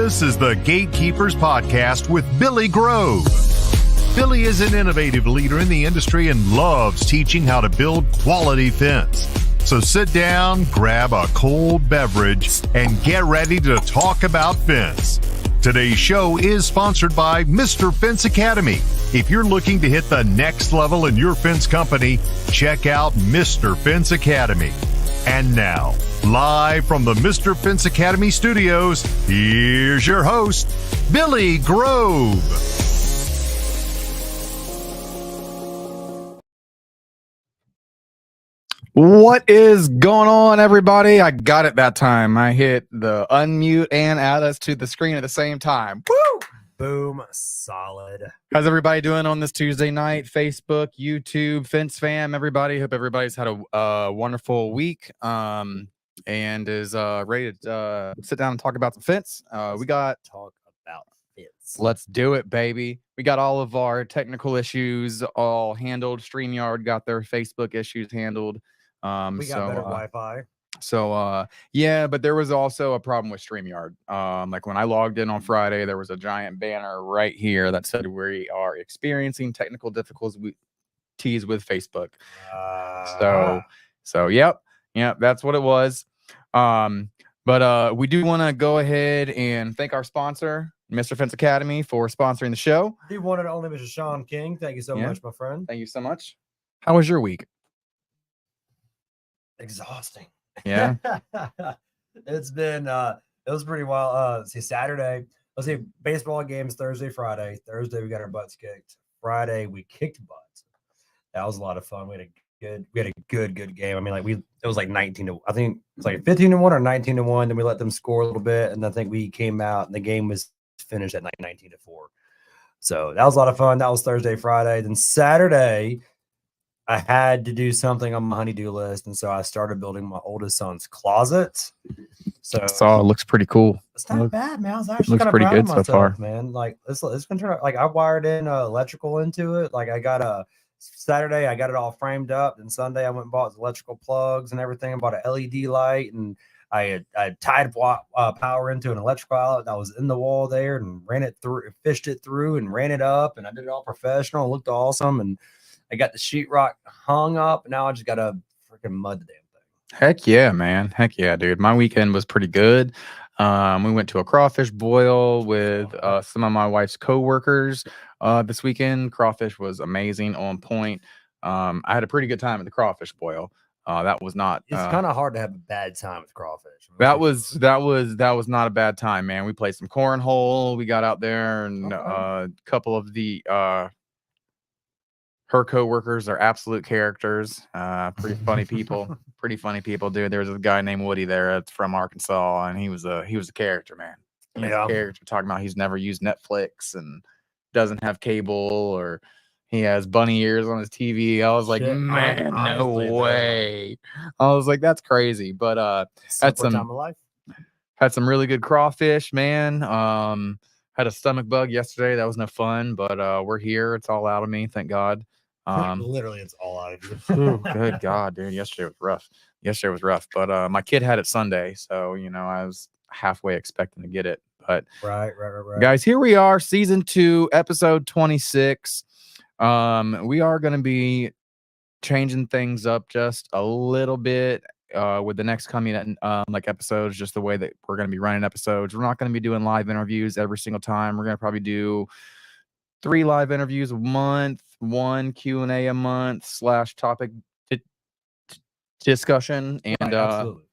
This is the Gatekeepers Podcast with Billy Grove. Billy is an innovative leader in the industry and loves teaching how to build quality fence. So sit down, grab a cold beverage, and get ready to talk about fence. Today's show is sponsored by Mr. Fence Academy. If you're looking to hit the next level in your fence company, check out Mr. Fence Academy. And now, live from the Mr. Fence Academy studios, here's your host, Billy Grove. What is going on, everybody? I got it that time. I hit the unmute and add us to the screen at the same time. Woo! Boom. Solid. How's everybody doing on this Tuesday night? Facebook, YouTube, Fence Fam, everybody. Hope everybody's had a wonderful week and is ready to sit down and talk about some fence. We got Talk about fence. Let's do it, baby. We got all of our technical issues all handled. StreamYard got their Facebook issues handled. We got better Wi-Fi. Yeah, but there was also a problem with StreamYard. Like when I logged in on Friday, there was a giant banner right here that said we are experiencing technical difficulties with Facebook. So yep, that's what it was. But we do want to go ahead and thank our sponsor, Mr. Fence Academy, for sponsoring the show. The one and only Mr. Sean King. Thank you so much, my friend. Thank you so much. How was your week? Exhausting. Yeah. It's been it was pretty wild. See, Saturday, let's see, baseball games Thursday, Friday. Thursday we got our butts kicked. Friday we kicked butts. That was a lot of fun. We had a good game. I mean, like it was like 19 to, I think it's like 15-1 or 19-1. Then we let them score a little bit, and I think we came out and the game was finished at 19-4. So that was a lot of fun. That was Thursday, Friday. Then Saturday, I had to do something on my honey-do list, and so I started building my oldest son's closet. So it looks pretty cool. It's not bad, man. I was actually looks kind of pretty proud good of myself, so far, man. Like it's gonna turn out. Like I wired in electrical into it. Like I got a Saturday, I got it all framed up, and Sunday I went and bought electrical plugs and everything. I bought an LED light, and I tied power into an electrical outlet that was in the wall there, and ran it through, fished it through, and ran it up, and I did it all professional. It looked awesome, and I got the sheetrock hung up. And now I just got to freaking mud the damn thing. Heck yeah, man. Heck yeah, dude. My weekend was pretty good. We went to a crawfish boil with some of my wife's coworkers this weekend. Crawfish was amazing, on point. I had a pretty good time at the crawfish boil. That was not. It's kind of hard to have a bad time with crawfish. That was not a bad time, man. We played some cornhole. We got out there, and a couple of the her co-workers are absolute characters. Pretty funny people. Dude. There was a guy named Woody there that's from Arkansas, and he was a character, man. He was a character, talking about he's never used Netflix and doesn't have cable, or he has bunny ears on his TV. I was like, man, no way. I was like, that's crazy. But had some really good crawfish, man. Had a stomach bug yesterday. That was no fun, but we're here. It's all out of me, thank God. Literally, it's all out of you. Good God, dude. Yesterday was rough. But my kid had it Sunday, so I was halfway expecting to get it. But right. Guys, here we are, season 2, episode 26. We are going to be changing things up just a little bit with the next coming episodes, just the way that we're going to be running episodes. We're not going to be doing live interviews every single time. We're going to probably do 3 live interviews a month, 1 Q&A a month / topic discussion, and absolutely.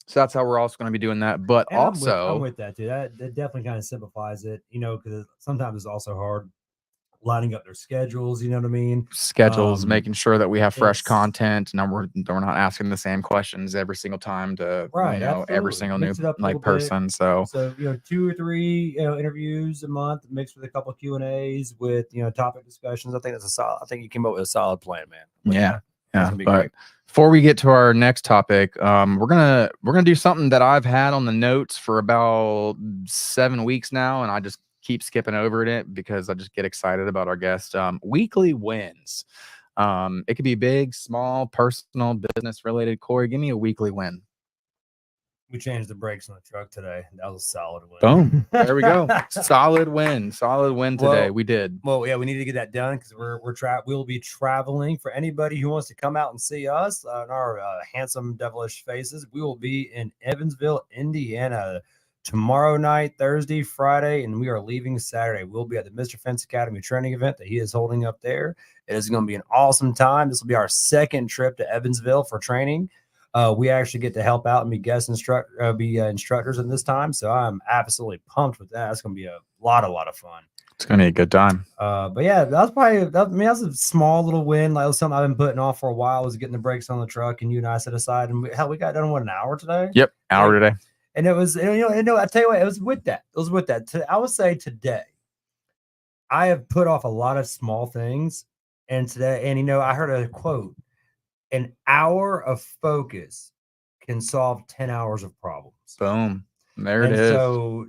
So that's how we're also going to be doing that. But and also, I'm with that, dude. That definitely kind of simplifies it, because sometimes it's also hard lining up their schedules. You know what I mean? Schedules, making sure that we have fresh content, and we're not asking the same questions every single time to every single new person. So 2 or 3 interviews a month mixed with a couple of Q&As with topic discussions. I think that's I think you came up with a solid plan, man. Yeah. But before we get to our next topic, we're gonna do something that I've had on the notes for about 7 weeks now, and I just keep skipping over it because I just get excited about our guest. Weekly wins. It could be big, small, personal, business related. Corey, give me a weekly win. We changed the brakes on the truck today. That was a solid win. Boom. There we go. Solid win today. Well, We did. Well, yeah, we need to get that done because we'll be traveling. For anybody who wants to come out and see us and our handsome devilish faces, we will be in Evansville, Indiana tomorrow night, Thursday, Friday, and we are leaving Saturday. We'll be at the Mr. Fence Academy training event that he is holding up there. It is going to be an awesome time. This will be our second trip to Evansville for training. We actually get to help out and be instructors in this time, so I'm absolutely pumped with that. It's going to be a lot of fun. It's gonna be a good time. But yeah, that's that's a small little win. Like something I've been putting off for a while was getting the brakes on the truck, and you and I set aside, and we got done an hour today. Yep, hour today. And it was, I tell you what, it was with that. I would say today, I have put off a lot of small things, and today, and I heard a quote: "An hour of focus can solve 10 hours of problems." Boom. There it is. So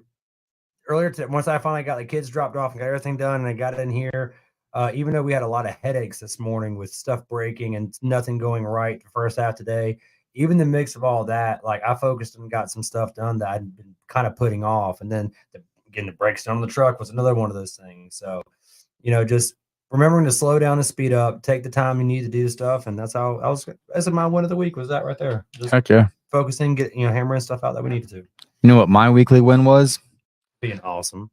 earlier, once I finally got the kids dropped off and got everything done, and I got in here, even though we had a lot of headaches this morning with stuff breaking and nothing going right the first half today, even the mix of all that, like I focused and got some stuff done that I'd been kind of putting off. And then getting the brakes done on the truck was another one of those things. So, just remembering to slow down and speed up, take the time you need to do stuff. And that's my win of the week was that right there. Just Heck yeah. focusing, hammering stuff out that we needed to. You know what my weekly win was? Being awesome.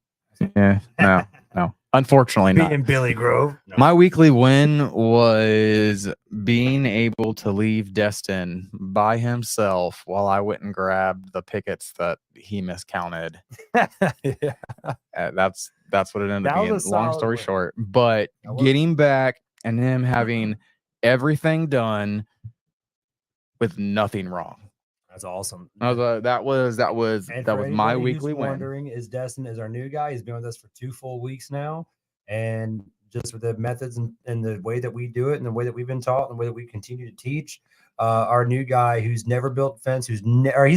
Yeah. No. Unfortunately not. Being Billy Grove. No. My weekly win was being able to leave Destin by himself while I went and grabbed the pickets that he miscounted. Yeah. That's what it ended up being. Long story short, but was getting back and him having everything done with nothing wrong. That's awesome. That was my weekly win. Wondering, is Destin is our new guy. He's been with us for 2 full weeks now, and just with the methods and the way that we do it, and the way that we've been taught, and the way that we continue to teach, our new guy who's never built fence, he's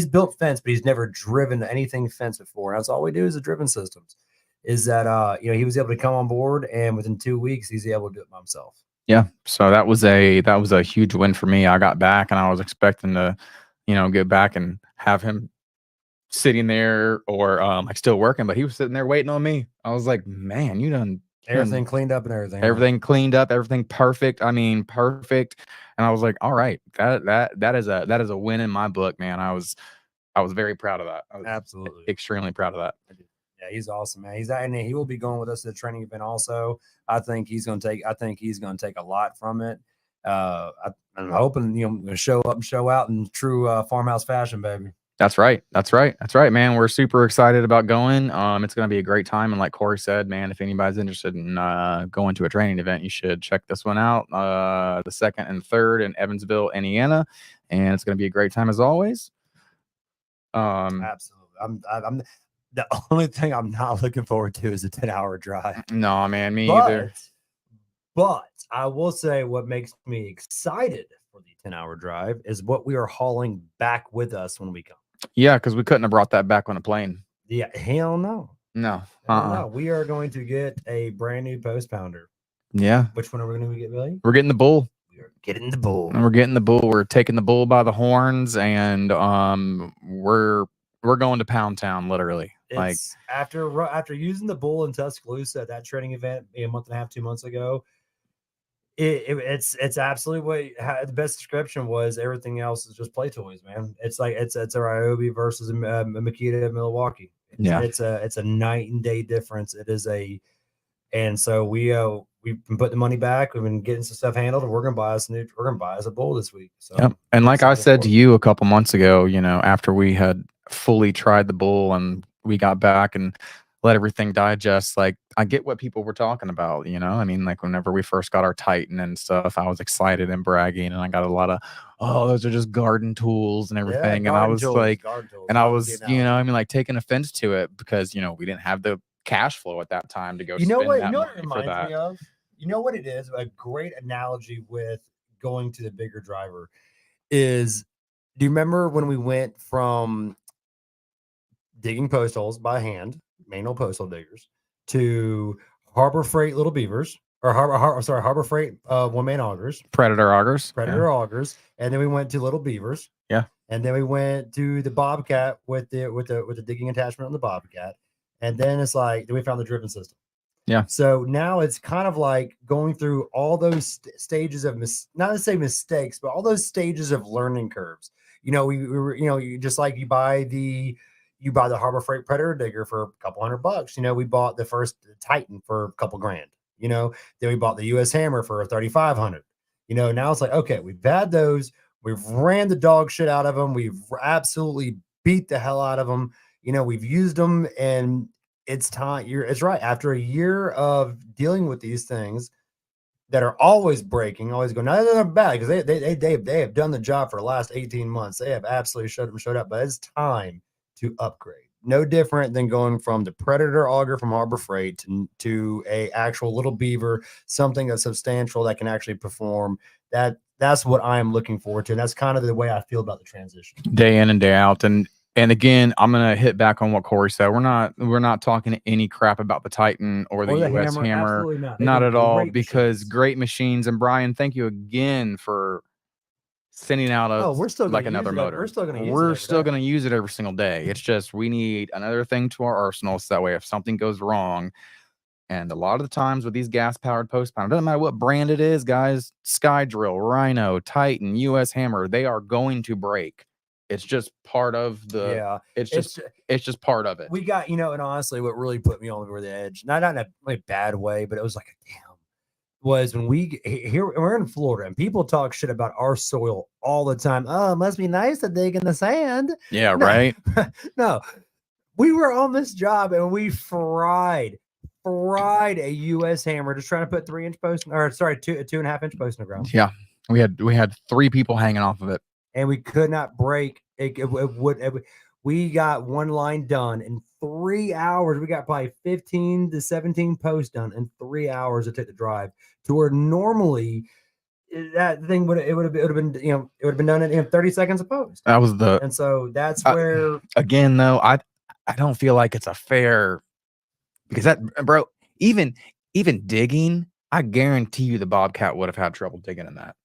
built fence, but he's never driven anything fence before. That's all we do is the driven systems. Is that he was able to come on board, and within 2 weeks he's able to do it by himself. Yeah, so that was a huge win for me. I got back, and I was expecting to get back and have him sitting there or like still working, but he was sitting there waiting on me. I was like, man, you done everything cleaned up and everything. Everything cleaned up, everything perfect. I mean, perfect. And I was like, all right, that is a win in my book, man. I was very proud of that. I was absolutely extremely proud of that. Yeah, he's awesome, man. And he will be going with us to the training event also. I think he's going to take a lot from it. I'm hoping show up and show out in true farmhouse fashion, baby. That's right, man. We're super excited about going. It's going to be a great time, and like Corey said, man, if anybody's interested in going to a training event, you should check this one out. The 2nd and 3rd in Evansville, Indiana, and it's going to be a great time as always. Absolutely. I'm the only thing I'm not looking forward to is a 10-hour drive. No, man, me either. But I will say what makes me excited for the 10-hour drive is what we are hauling back with us when we come. Yeah, because we couldn't have brought that back on a plane. Yeah, hell no. No. No. We are going to get a brand new post pounder. Yeah. Which one are we going to get, Billy? We're getting the bull. We are getting the bull. And we're getting the bull. We're taking the bull by the horns, and we're going to Pound Town, literally. It's after using the bull in Tuscaloosa at that training event a month and a half, 2 months ago. It's absolutely what the best description was. Everything else is just play toys, man. It's like it's a Ryobi versus a Makita Milwaukee. It's a night and day difference. And so we've been putting the money back. We've been getting some stuff handled, and we're gonna buy us a bull this week. So yep. And like I said to you a couple months ago, after we had fully tried the bull and we got back and let everything digest, like I get what people were talking about, I mean, like whenever we first got our Titan and stuff, I was excited and bragging, and I got a lot of, those are just garden tools and everything. And I was like, and I was, like taking offense to it because, we didn't have the cash flow at that time to go spend that money for that. Me of? You know what it is? A great analogy with going to the bigger driver is, do you remember when we went from digging post holes by hand, manual post hole diggers, to Harbor Freight Little Beavers, or Harbor Freight one-man augers, Predator augers, augers, and then we went to Little Beavers, Yeah. And then we went to the Bobcat with the digging attachment on the Bobcat. And then it's like, then we found the driven system. Yeah. So now it's kind of like going through all those stages of not to say mistakes, but all those stages of learning curves. We were, you just like you buy the Harbor Freight Predator digger for a couple $100. We bought the first Titan for a couple grand. Then we bought the US Hammer for 3,500. Now it's like, okay, we've had those, we've ran the dog shit out of them, we've absolutely beat the hell out of them. We've used them, and it's time. It's right. After a year of dealing with these things that are always breaking, always going, no, they're bad because they have done the job for the last 18 months. They have absolutely showed up, but it's time to upgrade. No different than going from the Predator auger from Harbor Freight to a actual little beaver, something that's substantial that can actually perform. That's what I am looking forward to. And that's kind of the way I feel about the transition. Day in and day out. And again, I'm gonna hit back on what Corey said. We're not talking any crap about the Titan or the US Hammer. Absolutely not at all, because machines. Great machines. And Brian, thank you again for sending out we're still like another motor. We're still going to use it every single day. It's just we need another thing to our arsenal, so that way if something goes wrong. And a lot of the times with these gas-powered post pound, doesn't matter what brand it is, guys, Sky Drill, Rhino, Titan, US Hammer, they are going to break. It's just part of the. It's just part of it. We got, and honestly, what really put me over the edge, not in a bad way, but it was like, damn, was when we're in Florida and people talk shit about our soil all the time. Oh, it must be nice to dig in the sand. Yeah, right. No, we were on this job and we fried a US Hammer just trying to put 3-inch post, or sorry, 2.5-inch post in the ground. Yeah, we had 3 people hanging off of it. And we could not break it. We got one line done in 3 hours. We got probably 15 to 17 posts done in 3 hours to take the drive, to where normally that thing would have been done in 30 seconds a post. That was and so that's where again though, I don't feel like it's a fair, because that, bro, even digging, I guarantee you the Bobcat would have had trouble digging in that.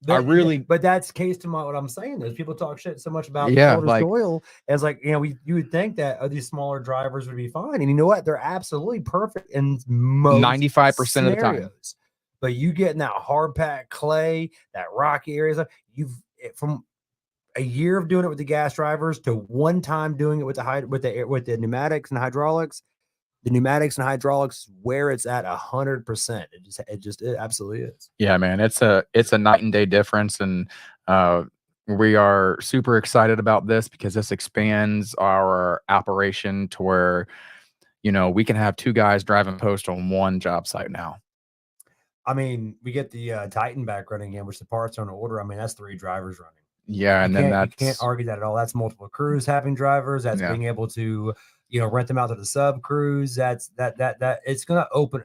But that's case to what I'm saying is people talk shit so much about soil as you would think that these smaller drivers would be fine, and you know what, they're absolutely perfect in most 95% of the time. But you get in that hard packed clay, that rocky areas, from a year of doing it with the gas drivers to one time doing it with the pneumatics and hydraulics. The pneumatics and hydraulics, where it's at 100%. It absolutely is. Yeah, man, it's a night and day difference, and we are super excited about this because this expands our operation to where we can have 2 guys driving post on one job site now. I mean, we get the Titan back running again, which the parts are on order. I mean, that's 3 drivers running. Yeah, and you can't argue that at all. That's multiple crews having drivers. That's being able to rent them out to the sub crews. That's it's going to open.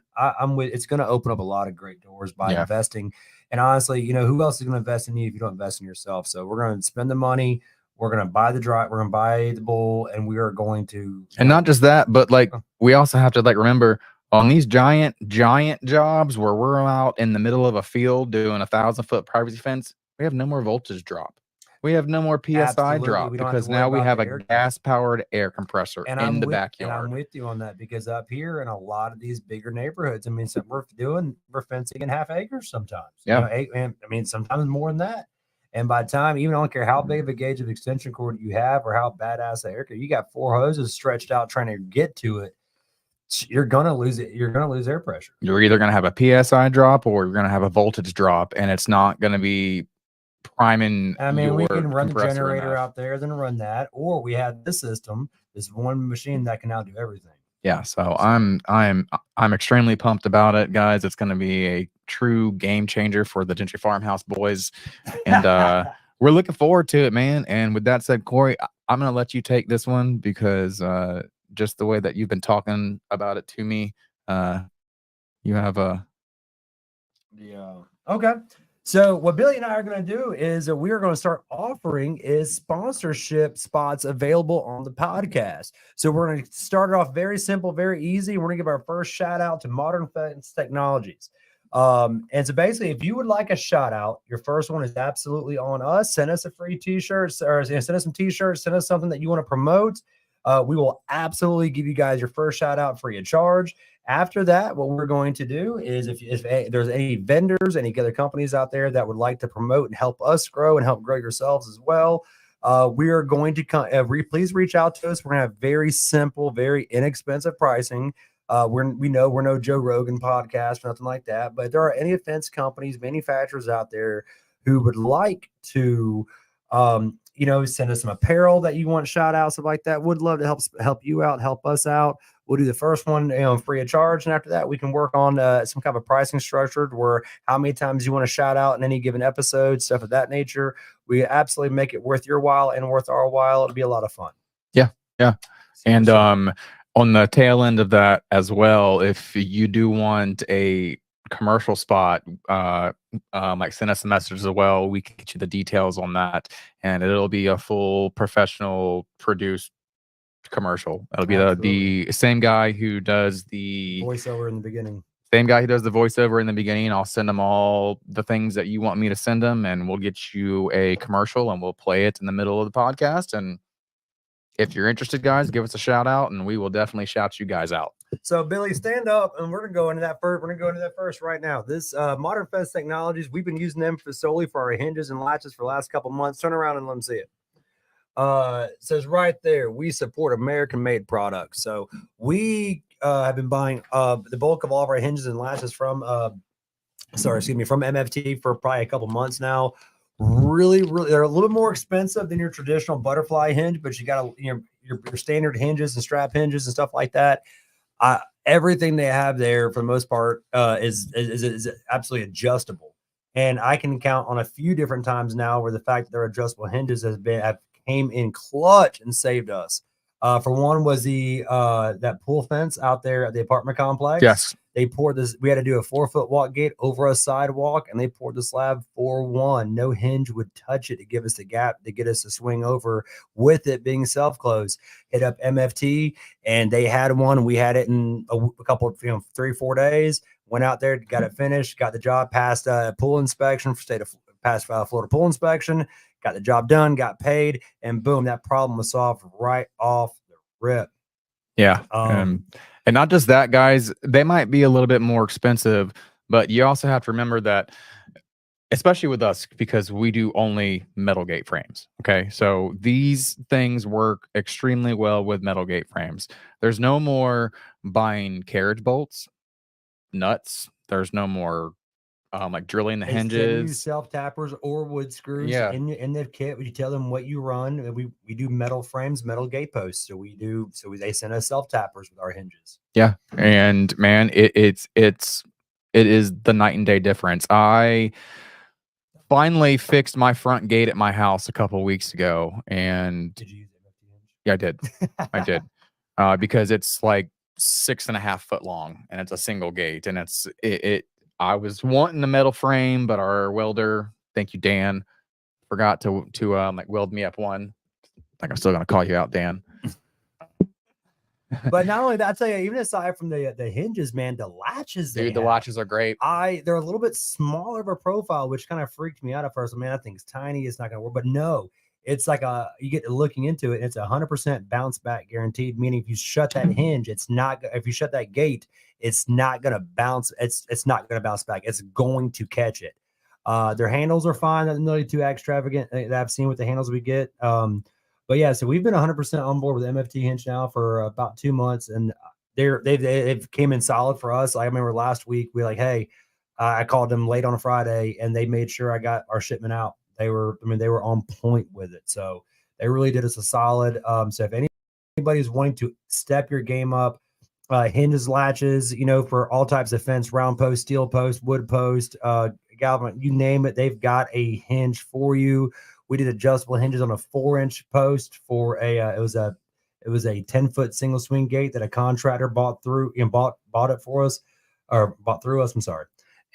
It's going to open up a lot of great doors by investing. And honestly, who else is going to invest in you if you don't invest in yourself? So we're going to spend the money. We're going to buy the drive. We're going to buy the bull, and we are going to. And not just that, but we also have to remember on these giant jobs where we're out in the middle of a field doing 1,000-foot privacy fence, we have no more voltage drop. We have no more PSI drop because now we have a gas-powered air compressor in the backyard. And I'm with you on that, because up here in a lot of these bigger neighborhoods, I mean, we're fencing in half acres sometimes. Yeah. Sometimes more than that. And by the time, even I don't care how big of a gauge of extension cord you have or how badass the air, you got 4 hoses stretched out trying to get to it, you're going to lose it. You're going to lose air pressure. You're either going to have a PSI drop or you're going to have a voltage drop, and it's not going to be priming. I mean, we can run the generator out there, then run that, or we have this system, this one machine that can now do everything. Yeah, so I'm extremely pumped about it, guys. It's going to be a true game changer for the Gentry Farmhouse boys, and we're looking forward to it, man. And with that said, Corey, I'm going to let you take this one because just the way that you've been talking about it to me, you have a okay. So what Billy and I are going to do is we are going to start offering sponsorship spots available on the podcast. So we're going to start it off very simple, very easy. We're going to give our first shout out to Modern Fence Technologies. And so basically, if you would like a shout out, your first one is absolutely on us. Send us a free t-shirt, or send us some t-shirts, send us something that you want to promote. We will absolutely give you guys your first shout out free of charge. After that, what we're going to do is if there's any vendors, any other companies out there that would like to promote and help us grow and help grow yourselves as well, we are going to come. Please reach out to us. We're going to have very simple, very inexpensive pricing. We know we're no Joe Rogan podcast or nothing like that, but if there are any fence companies, manufacturers out there who would like to, send us some apparel that you want shout outs, stuff like that, would love to help you out, help us out. We'll do the first one, free of charge. And after that, we can work on some kind of a pricing structure where how many times you want to shout out in any given episode, stuff of that nature. We absolutely make it worth your while and worth our while. It'll be a lot of fun. Yeah. And on the tail end of that as well, if you do want a commercial spot, like send us a message as well. We can get you the details on that, and it'll be a full professional produced commercial. It'll be the same guy who does the voiceover in the beginning. Same guy who does the voiceover in the beginning. I'll send them all the things that you want me to send them, and we'll get you a commercial, and we'll play it in the middle of the podcast. And if you're interested, guys, give us a shout out, and we will definitely shout you guys out. So, Billy, stand up, and we're gonna go into that first. We're gonna go into that first right now. This Modern Fence Technologies, we've been using them solely for our hinges and latches for the last couple months. Turn around and let them see it. It says right there, we support American-made products. So we have been buying the bulk of all of our hinges and latches from MFT for probably a couple months now. Really, they're a little bit more expensive than your traditional butterfly hinge, but you got your standard hinges and strap hinges and stuff like that. Everything they have there for the most part is absolutely adjustable, and I can count on a few different times now where the fact that their adjustable hinges have came in clutch and saved us. For one was that pool fence out there at the apartment complex. Yes. They poured this. We had to do a 4-foot walk gate over a sidewalk, and they poured the slab 4-1. No hinge would touch it to give us the gap to get us to swing over with it being self-closed. Hit up MFT, and they had one. We had it in a couple of 3-4 days. Went out there, got it finished, got the job passed pool inspection for passed Florida pool inspection. Got the job done, got paid, and boom, that problem was solved right off the rip. Yeah. And not just that, guys, they might be a little bit more expensive, but you also have to remember that, especially with us, because we do only metal gate frames. Okay. So these things work extremely well with metal gate frames. There's no more buying carriage bolts, nuts. There's no more like drilling the hinges, self tappers or wood screws in the kit. Would you tell them what you run? We do metal frames, metal gate posts. They send us self tappers with our hinges. Yeah, and man, it is the night and day difference. I finally fixed my front gate at my house a couple of weeks ago, and did you use MFT hinge? Yeah, I did, because it's like 6.5 foot long, and it's a single gate, and I was wanting the metal frame, but our welder, thank you, Dan, forgot to weld me up one. Like, I'm still gonna call you out, Dan. But not only that, I tell you, even aside from the hinges, man, the latches, the latches are great. They're a little bit smaller of a profile, which kind of freaked me out at first. Man, I think it's tiny, it's not gonna work. But no, it's like you get to looking into it, and it's 100% bounce back guaranteed. Meaning, if you shut that hinge, it's not. If you shut that gate, it's not gonna bounce. It's not gonna bounce back. It's going to catch it. Their handles are fine. They're not really too extravagant that I've seen with the handles we get. But yeah, so we've been 100% on board with MFT hinge now for about 2 months, and they've came in solid for us. I remember last week we hey, I called them late on a Friday, and they made sure I got our shipment out. They were on point with it. So they really did us a solid. So if anybody's wanting to step your game up, hinges, latches, for all types of fence, round post, steel post, wood post, galvan, you name it, they've got a hinge for you. We did adjustable hinges on a 4-inch post for it was a 10-foot single swing gate that a contractor bought it for us, or bought through us. I'm sorry.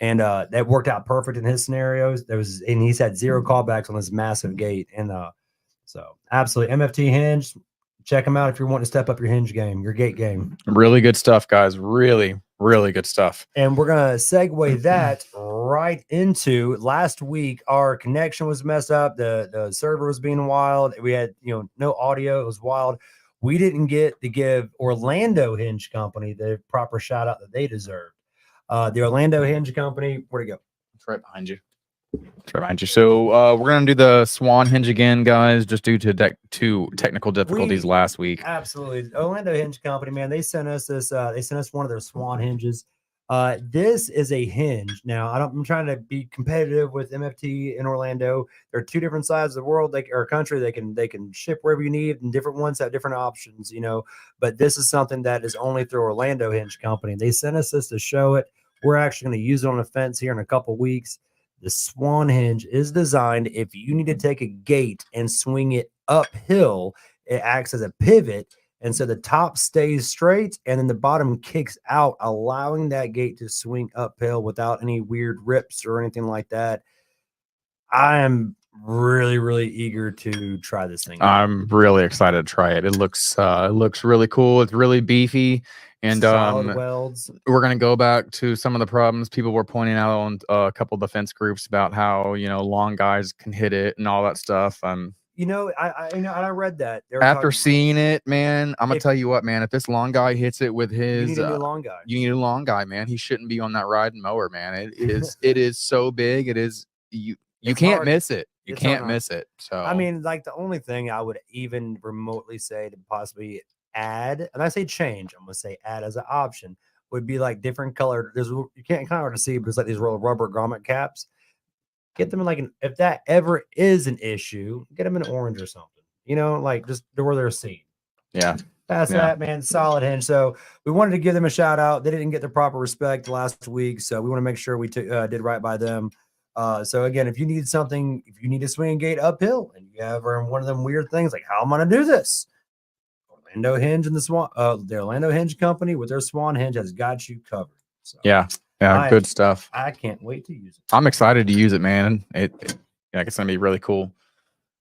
And that worked out perfect in his scenarios. And he's had 0 callbacks on this massive gate. And so absolutely, MFT hinge, check them out if you're wanting to step up your hinge game, your gate game. Really good stuff, guys. Really, really good stuff. And we're going to segue that right into last week. Our connection was messed up. The server was being wild. We had, no audio. It was wild. We didn't get to give Orlando Hinge Company the proper shout out that they deserved. The Orlando Hinge Company, where'd it go? It's right behind you. It's right behind you. So we're gonna do the Swan Hinge again, guys, just due to technical difficulties last week. Absolutely, Orlando Hinge Company, man. They sent us this. They sent us one of their Swan hinges. This is a hinge. Now, I'm trying to be competitive with MFT in Orlando. They're two different sides of the world, or country. They can ship wherever you need, and different ones have different options, But this is something that is only through Orlando Hinge Company. They sent us this to show it. We're actually going to use it on the fence here in a couple weeks. The Swan hinge is designed if you need to take a gate and swing it uphill, it acts as a pivot. And so the top stays straight and then the bottom kicks out, allowing that gate to swing uphill without any weird rips or anything like that. I am really, really eager to try this thing out. I'm really excited to try it. It looks really cool. It's really beefy. And solid welds. We're going to go back to some of the problems people were pointing out on a couple of defense groups about how, long guys can hit it and all that stuff. I read that. After seeing it, man, I'm going to tell you what, man, if this long guy hits it with his, you need a long guy. You need a long guy, man. He shouldn't be on that riding mower, man. It is so big. It is, you can't miss it. You can't miss it. So, I mean, like the only thing I would even remotely say to possibly add, and I say change, I'm gonna say add as an option, would be like different colored. You can't kind of hard to see, but it's like these rubber grommet caps. Get them in like if that ever is an issue, get them in orange or something. Like just where they're seen. Yeah. That's that, man. Solid hinge. So we wanted to give them a shout out. They didn't get the proper respect last week, so we want to make sure we did right by them. So again, if you need something, if you need to swing a gate uphill and you have one of them weird things like how am I gonna do this? Orlando Hinge and the Orlando Hinge Company with their Swan hinge has got you covered. So yeah, good stuff. I can't wait to use it. I'm excited to use it, man. It's gonna be really cool.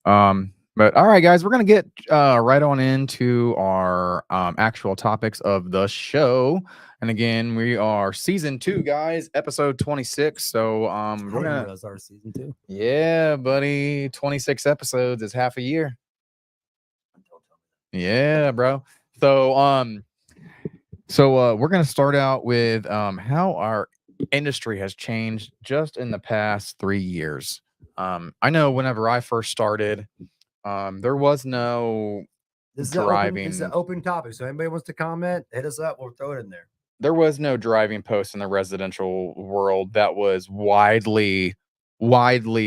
But all right, guys, we're gonna get right on into our actual topics of the show. And again, we are season 2, guys, episode 26. So we're gonna. That's our season 2. Yeah, buddy, 26 episodes is half a year. Yeah, bro. So we're gonna start out with how our industry has changed just in the past 3 years. I know whenever I first started, there was no driving. This is an open topic, so anybody wants to comment, hit us up. We'll throw it in there. There was no driving post in the residential world that was widely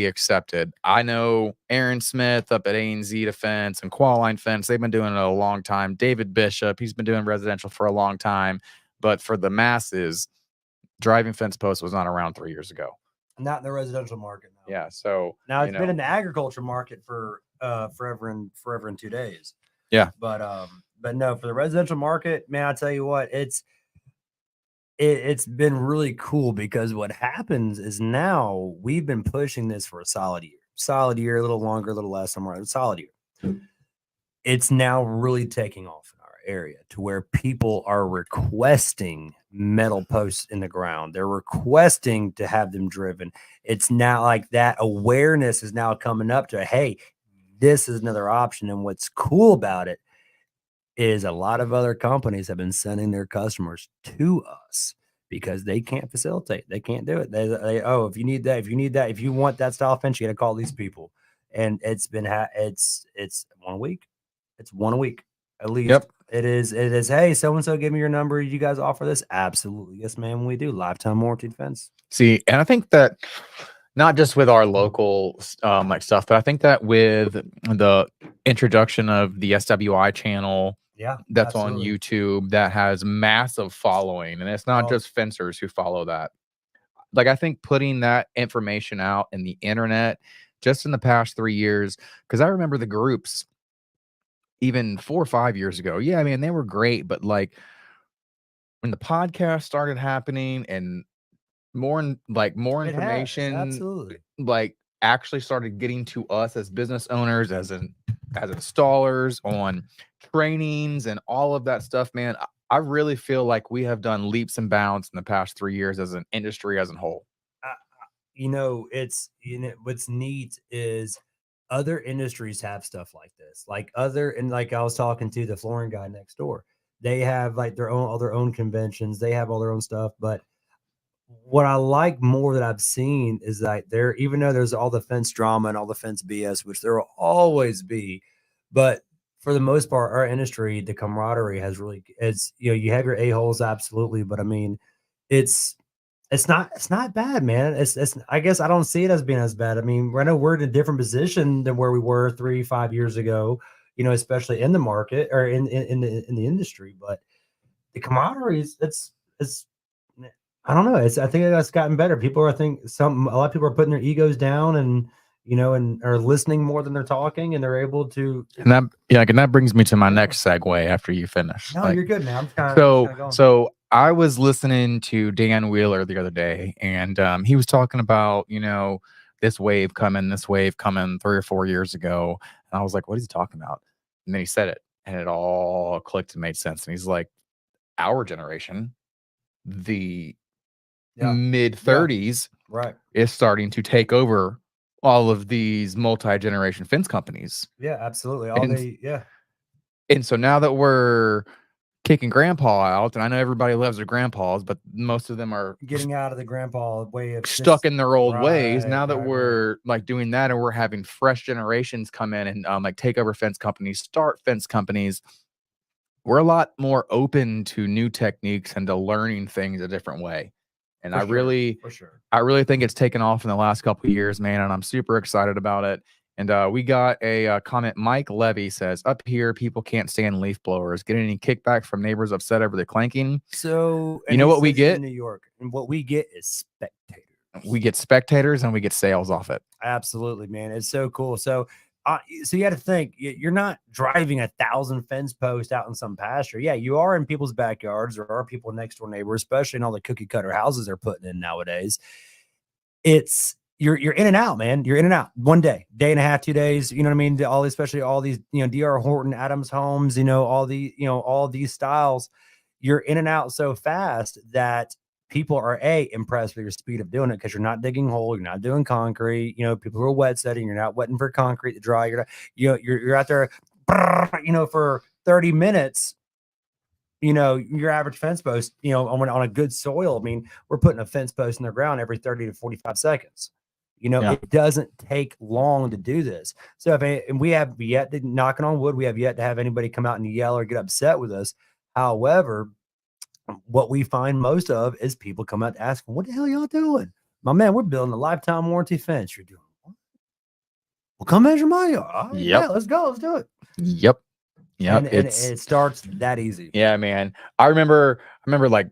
accepted. I know Aaron Smith up at A&Z Defense and Qualline Fence, they've been doing it a long time. David Bishop, he's been doing residential for a long time. But for the masses, driving fence post was not around 3 years ago. Not in the residential market. No. Yeah. So now it's been in the agriculture market for forever and 2 days. Yeah. But no, for the residential market, man, I tell you what, it's been really cool because what happens is now we've been pushing this for a solid year, a little longer, a little less, somewhere, a solid year. It's now really taking off in our area to where people are requesting metal posts in the ground. They're requesting to have them driven. It's now like that awareness is now coming up to, hey, this is another option. And what's cool about it is a lot of other companies have been sending their customers to us because they can't facilitate. They can't do it. They if you need that, if you want that style fence, you got to call these people. And it's been it's 1 week. It's 1 week at least. Yep. It is. Hey, so and so, give me your number. You guys offer this? Absolutely, yes, ma'am. We do. Lifetime warranty fence. See, and I think that not just with our local like stuff, but I think that with the introduction of the SWI channel. Yeah, that's absolutely. On YouTube that has massive following, and it's not just fencers who follow that. Like, I think putting that information out in the internet just in the past 3 years, because I remember the groups even 4 or 5 years ago. Yeah, I mean, they were great, but like when the podcast started happening and more information, absolutely, like actually started getting to us as business owners, as in as installers, on trainings, and all of that stuff, man. I really feel like we have done leaps and bounds in the past 3 years as an industry as a whole. It's what's neat is other industries have stuff like this. Like I was talking to the flooring guy next door. They have like all their own conventions. They have all their own stuff. But what I like more that I've seen is that even though there's all the fence drama and all the fence BS, which there will always be, but for the most part, our industry, the camaraderie you have your a-holes, absolutely. But I mean, it's not bad, man. It's I guess I don't see it as being as bad. I mean, I know we're in a different position than where we were 3-5 years ago, especially in the market or in the industry. But the camaraderie it's I don't know. I think that's gotten better. A lot of people are putting their egos down and are listening more than they're talking, and they're able to. And that brings me to my next segue after you finish. No, you're good, man. So I was listening to Dan Wheeler the other day, and he was talking about this wave coming 3 or 4 years ago, and I was like, what is he talking about? And then he said it, and it all clicked and made sense. And he's like, our generation, the mid 30s, right, is starting to take over all of these multi-generation fence companies. Yeah, absolutely. And so now that we're kicking grandpa out, and I know everybody loves their grandpas, but most of them are getting out of the grandpa way of stuck in their old ways. Now that we're like doing that, and we're having fresh generations come in and like take over fence companies, start fence companies, we're a lot more open to new techniques and to learning things a different way. And I really think it's taken off in the last couple of years, man. And I'm super excited about it. And we got a comment. Mike Levy says, up here, people can't stand leaf blowers. Get any kickback from neighbors upset over the clanking? So, you know what we get in New York, and what we get is spectators. We get spectators and we get sales off it. Absolutely, man. It's so cool. So you got to think, you're not driving 1,000 fence posts out in some pasture. Yeah, you are in people's backyards. There are people next door neighbors, especially in all the cookie cutter houses they're putting in nowadays. You're in and out, man. You're in and out 1 day and a half, 2 days. You know what I mean? Especially all these, D.R. Horton, Adams Homes, all these styles. You're in and out so fast that people are impressed with your speed of doing it, because you're not digging hole, you're not doing concrete. People who are wet setting, you're not wetting for concrete to dry. You're out there, for 30 minutes. Your average fence post, on a good soil. I mean, we're putting a fence post in the ground every 30 to 45 seconds. It doesn't take long to do this. So and we have yet to, knocking on wood, we have yet to have anybody come out and yell or get upset with us. However, what we find most of is people come out asking, what the hell y'all doing? My man, we're building a lifetime warranty fence. You're doing what? Well, come measure my yard. Yep. Yeah, let's go. Let's do it. Yep. And it starts that easy. Yeah, man. I remember like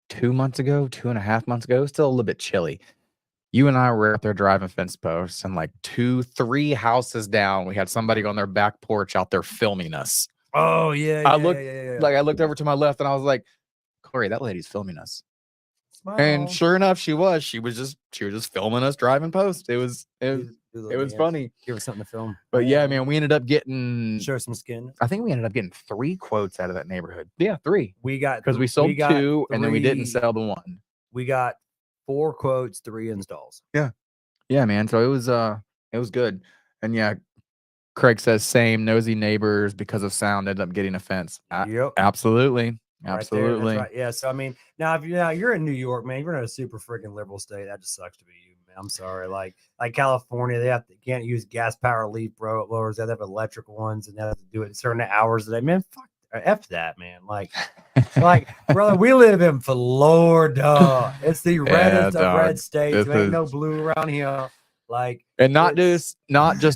2 months ago, 2.5 months ago, still a little bit chilly. You and I were out there driving fence posts, and like 3 houses down, we had somebody on their back porch out there filming us. Oh yeah. I looked over to my left, and I was like, Corey, that lady's filming us. Smile. And sure enough, she was just filming us driving posts. It was funny. Give us something to film. But yeah, man, we ended up getting some skin. I think we ended up getting 3 quotes out of that neighborhood. Yeah, 3. We got, because we sold 2, and then we didn't sell the 1. We got 4 quotes, 3 installs. Yeah, man. So it was good. And yeah, Craig says same nosy neighbors because of sound ended up getting a fence. Yep. Absolutely. Right. Yeah. So I mean, now if you're in New York, man, you're in a super freaking liberal state. That just sucks to be you, man. I'm sorry. Like California, they can't use gas power leaf blowers. They have electric ones, and they have to do it at certain hours of the day. Man, fuck F that, man. Like brother, we live in Florida. It's the reddest of red states. There ain't no blue around here. And not just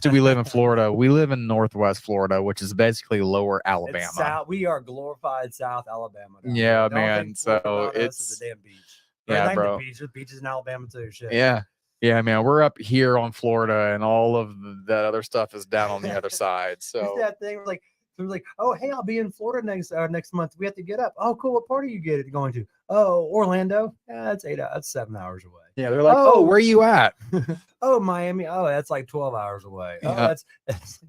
do we live in Florida, we live in Northwest Florida, which is basically lower Alabama. We are glorified South Alabama. Yeah, man. So it's a damn beach. Yeah, bro. There's beaches in Alabama too. Shit. Yeah, man. We're up here on Florida, and all of that other stuff is down on the other side. So it's that thing like They're like, oh, hey, I'll be in Florida next month. We have to get up. Oh, cool. What party you going to? Oh, Orlando. Yeah, that's 7 hours away. Yeah, they're like, oh, where are you at? Oh, Miami. Oh, that's like 12 hours away. Oh, Yeah. that's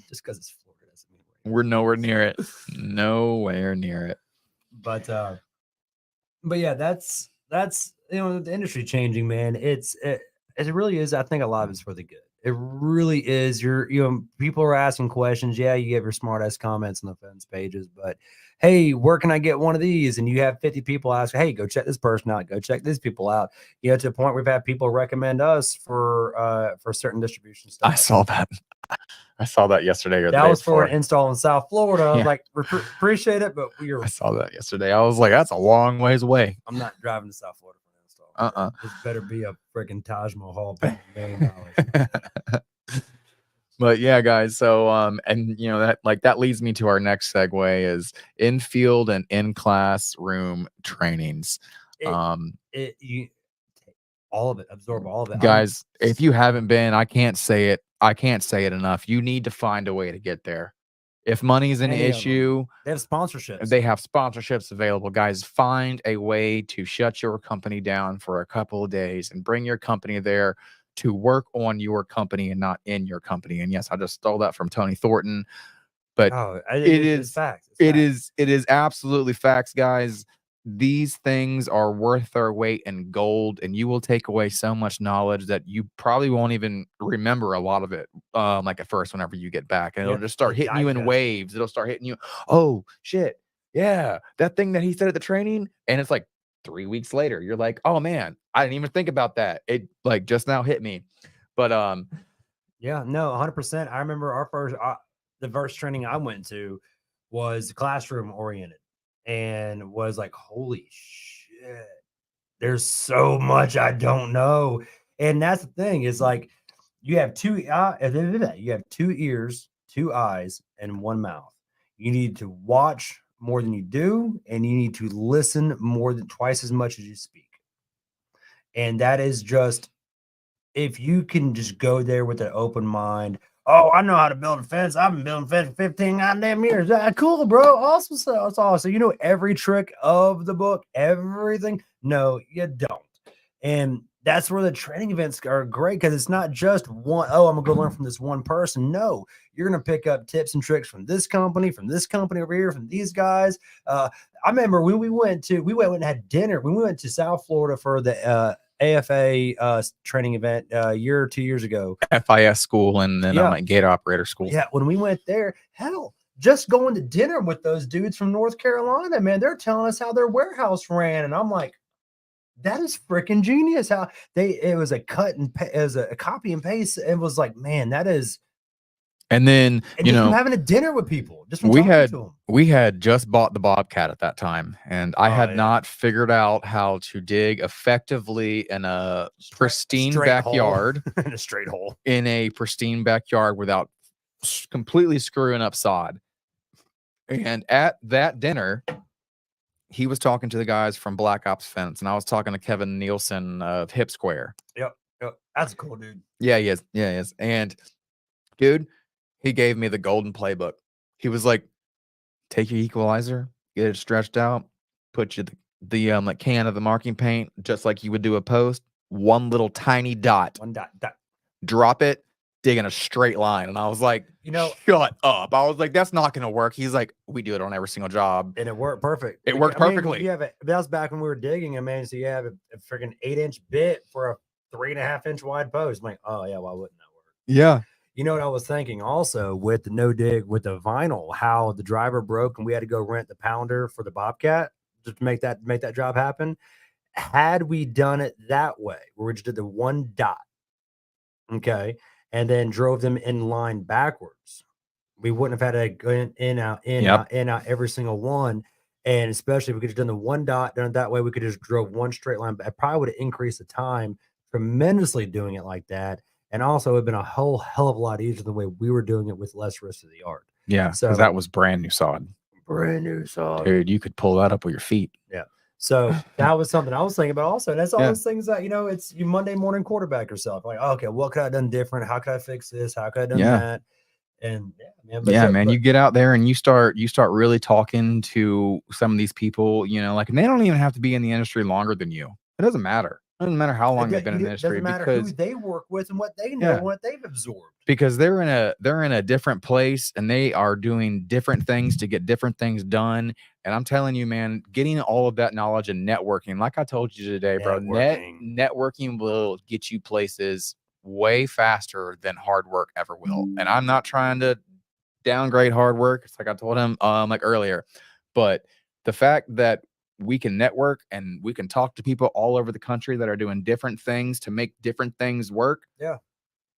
just because it's Florida doesn't mean we're nowhere near it. Nowhere near it. But yeah, that's the industry changing, man. It really is. I think a lot of it's for the good. It really is. People are asking questions. Yeah, you give your smart ass comments on the fence pages, but hey, where can I get one of these? And you have 50 people ask, hey, go check this person out. Go check these people out. To the point we've had people recommend us for certain distribution stuff. I saw that. I saw that yesterday. That was for an install in South Florida. I was like, appreciate it, but I saw that yesterday. I was like, that's a long ways away. I'm not driving to South Florida for an install. This better be a freaking Taj Mahal $1 million. But yeah, guys. So and that leads me to our next segue is in-field and in-classroom trainings. All of it, absorb all of it, guys. If you haven't been, I can't say it enough. You need to find a way to get there. If money's an issue, they have sponsorships. They have sponsorships available, guys. Find a way to shut your company down for a couple of days and bring your company there to work on your company and not in your company. And yes, I just stole that from Tony Thornton, but it is facts. It is absolutely facts, guys. These things are worth their weight in gold, and you will take away so much knowledge that you probably won't even remember a lot of it like at first whenever you get back, and it'll just start hitting you in waves. It'll start hitting you, oh shit, yeah, that thing that he said at the training, and it's like 3 weeks later you're like, oh man, I didn't even think about that. It like just now hit me. But yeah, no, 100%. I remember the first training I went to was classroom oriented. And was like, holy shit, there's so much I don't know. And that's the thing, is like you have two ears, 2 eyes, and 1 mouth. You need to watch more than you do, and you need to listen more than twice as much as you speak. And that is just, if you can just go there with an open mind. Oh, I know how to build a fence. I've been building fence for 15 goddamn years. Cool, bro. Awesome. That's awesome. So you know every trick of the book, everything. No, you don't. And that's where the training events are great, because it's not just one, oh, I'm going to go learn from this one person. No, you're going to pick up tips and tricks from this company over here, from these guys. I remember when we went and had dinner. When we went to South Florida for the AFA training event a year or 2 years ago. FIS school, and then I'm at gate operator school. Yeah, when we went there, hell, just going to dinner with those dudes from North Carolina, man, they're telling us how their warehouse ran, and I'm like, that is freaking genius. How it was a copy and paste. It was like, man, that is. And then from having a dinner with people, just from we had just bought the Bobcat at that time, and I had not figured out how to dig effectively in a pristine backyard, in a straight hole, in a pristine backyard without completely screwing up sod. And at that dinner, he was talking to the guys from Black Ops Fence, and I was talking to Kevin Nielsen of Hip Square. Yep, that's a cool dude. Yeah, he is. Yeah, he is. And dude, he gave me the golden playbook. He was like, take your equalizer, get it stretched out, put the like can of the marking paint, just like you would do a post, one little tiny dot. One dot. Drop it, dig in a straight line. And I was like, shut up. I was like, that's not going to work. He's like, we do it on every single job. And it worked perfect. It worked perfectly. That was back when we were digging, so you have a freaking 8-inch bit for a 3.5-inch wide post. I'm like, oh yeah, why wouldn't that work? Yeah. You know what I was thinking also with the no dig with the vinyl, how the driver broke and we had to go rent the pounder for the Bobcat just to make that job happen. Had we done it that way, where we just did the 1 dot, okay, and then drove them in line backwards, we wouldn't have had to go in out every single one. And especially if we could have done the 1 dot, done it that way, we could just drove one straight line. But I probably would have increased the time tremendously doing it like that. And also, it would have been a whole hell of a lot easier the way we were doing it with less risk to the yard. Yeah, so that was brand new sod. Brand new sod. Dude, you could pull that up with your feet. Yeah. So that was something I was thinking about also. And that's all those things that, it's you Monday morning quarterback yourself. Like, okay, what could I have done different? How could I fix this? How could I have done that? And but yeah, man, you get out there and you start really talking to some of these people, like, and they don't even have to be in the industry longer than you. It doesn't matter. It doesn't matter how long they've been in the industry, doesn't matter because who they work with and what they know and what they've absorbed. Because they're in a different place and they are doing different things to get different things done. And I'm telling you, man, getting all of that knowledge and networking, like I told you today, bro, networking will get you places way faster than hard work ever will. And I'm not trying to downgrade hard work. It's like I told him like earlier, but the fact that we can network and we can talk to people all over the country that are doing different things to make different things work. Yeah.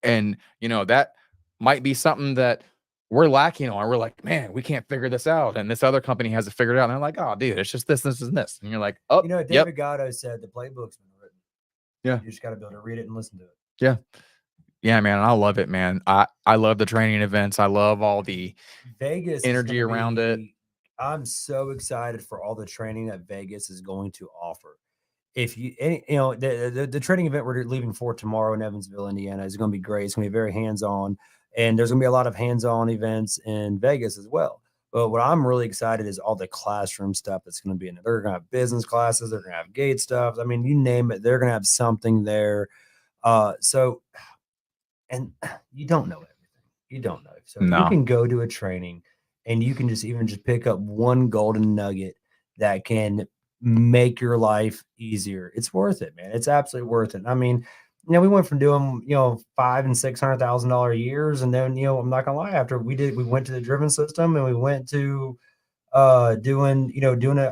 And that might be something that we're lacking on. We're like, man, we can't figure this out. And this other company has it figured out. And they're like, oh, dude, it's just this, this, and this. And you're like, oh, David Gatto said the playbook's been written. Yeah. You just got to be able to read it and listen to it. Yeah. Yeah, man. I love it, man. I love the training events. I love all the Vegas energy around it. I'm so excited for all the training that Vegas is going to offer. If the training event we're leaving for tomorrow in Evansville, Indiana, is going to be great. It's going to be very hands-on, and there's going to be a lot of hands-on events in Vegas as well. But what I'm really excited is all the classroom stuff that's going to be in there. They're going to have business classes. They're going to have gate stuff. I mean, you name it, they're going to have something there. And you don't know everything. You don't know. So you can go to a training and you can just pick up one golden nugget that can make your life easier. It's worth it, man. It's absolutely worth it. I mean, we went from doing, $500,000 and $600,000 years. And then, I'm not gonna lie, after we went to the driven system and we went to doing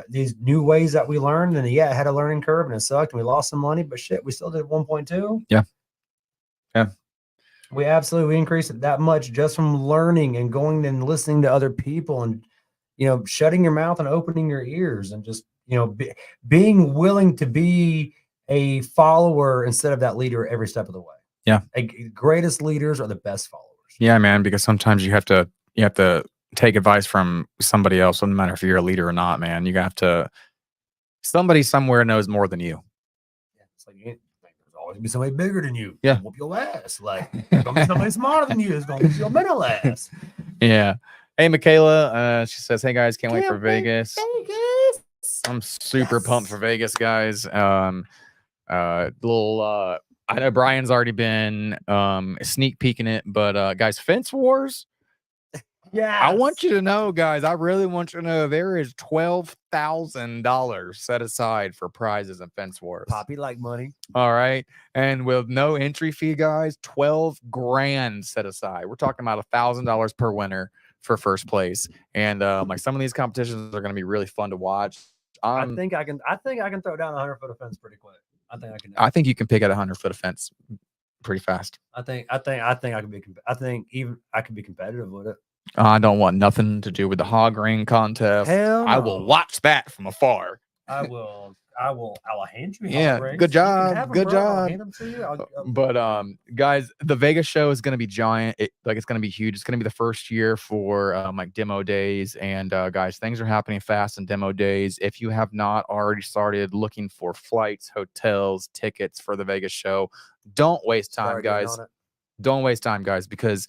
these new ways that we learned. And it had a learning curve and it sucked and we lost some money, but shit, we still did 1.2. Yeah. We absolutely increased it that much just from learning and going and listening to other people and, shutting your mouth and opening your ears and just, being willing to be a follower instead of that leader every step of the way. Yeah. Greatest leaders are the best followers. Yeah, man, because sometimes you have to take advice from somebody else. No matter if you're a leader or not, man, you have to, somebody somewhere knows more than you. Yeah, it's like, there's always be somebody bigger than you. Yeah. Whoop your ass. Like, there's gonna be somebody smarter than you. It's gonna whoop your mental ass. Yeah. Hey, Michaela, she says, hey guys, can't wait for Vegas. I'm super pumped for Vegas, guys. I know Brian's already been sneak peeking it, but guys, Fence Wars. Yeah. I want you to know, guys, I really want you to know there is $12,000 set aside for prizes in Fence Wars. Poppy like money. All right. And with no entry fee, guys, 12 grand set aside. We're talking about $1,000 per winner for first place. And like some of these competitions are going to be really fun to watch. I think I can throw down 100-foot of fence pretty quick. I think you can pick at 100-foot of fence pretty fast. I think I could be competitive with it. I don't want nothing to do with the hog ring contest. Hell no. I will watch that from afar. I will hand you. Yeah, good job. Good job. I'll hand them to you. But guys, the Vegas show is going to be giant. It's going to be huge. It's going to be the first year for like demo days. And guys, things are happening fast in demo days. If you have not already started looking for flights, hotels, tickets for the Vegas show, don't waste time, guys. Don't waste time, guys, because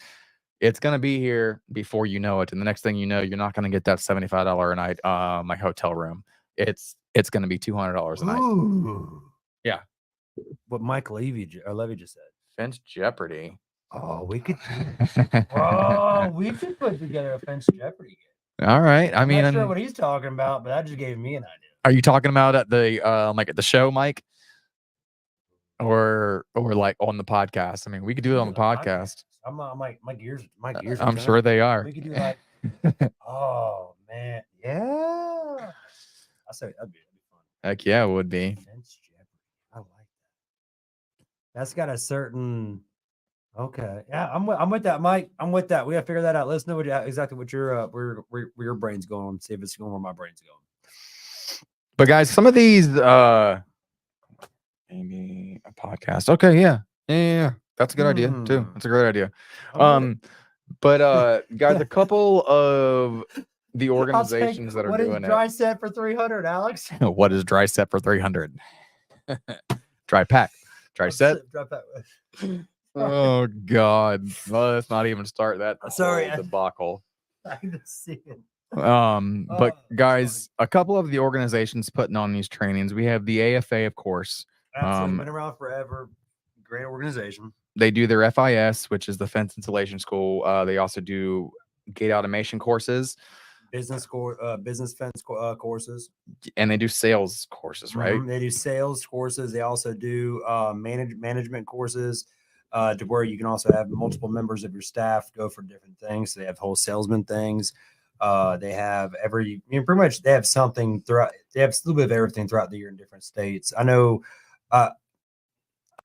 it's going to be here before you know it. And the next thing you know, you're not going to get that $75 a night my hotel room. It's going to be $200 a night. Ooh. Yeah. What Mike Levy just said. Fence Jeopardy. Oh, we could put together a Fence Jeopardy game. All right. I mean, I'm not sure what he's talking about, but that just gave me an idea. Are you talking about at the like at the show, Mike? Or like on the podcast? I mean, we could do it on the podcast. I'm like my gears. I'm sure they are. We could do like, oh man, yeah. I say that'd be fun. Heck yeah, it would be. Fence Jeopardy. I like that. That's got a certain. Okay, yeah, I'm with that, Mike. I'm with that. We gotta figure that out. Let's know exactly what your where your brain's going. See if it's going where my brain's going. But guys, some of these maybe a podcast. Okay, yeah. That's a good idea too. That's a great idea. But guys, a couple of the organizations that are doing it. What is dry set for 300, Alex? What is dry set for 300? Dry pack. Dry set. Dry pack. Oh God. Let's not even start that Sorry, whole debacle. I can see it. But that's guys, a couple of the organizations putting on these trainings, we have the AFA, of course. Absolutely, been around forever. Great organization. They do their FIS, which is the Fence Installation School. They also do gate automation courses, business fence courses, and they do sales courses, right? They do sales courses. They also do management courses to where you can also have multiple members of your staff go for different things. So they have whole salesman things. They have pretty much they have something throughout. They have a little bit of everything throughout the year in different states. I know.